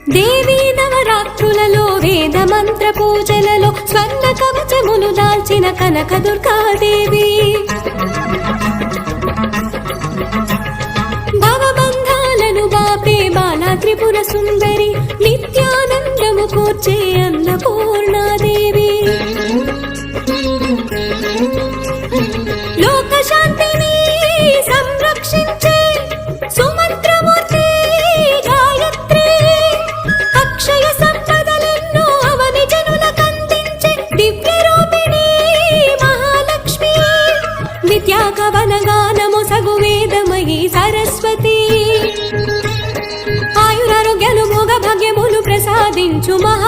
దేవీ నవరాత్రులలో వేద మంత్ర పూజలలో స్వర్ణ కవచములు దాల్చిన కనక దుర్గాదేవి భవబంధాలను బాపే బాలా త్రిపుర సుందరి నిత్యానందము కూర్చే అన్నపూర్ణాదేవి లోక శాంతిని సంరక్షించే సుమంత్రమూర్తి గాయత్రి అక్షయ సంపదలెన్నో అవని జనులకందించే దివ్య రూపిణి మహాలక్ష్మి విద్యా కవన గానము సగు వేదమయీ సరస్వతి ఆయురారోగ్యాలు భోగ భాగ్యములు ప్రసాదించు మహా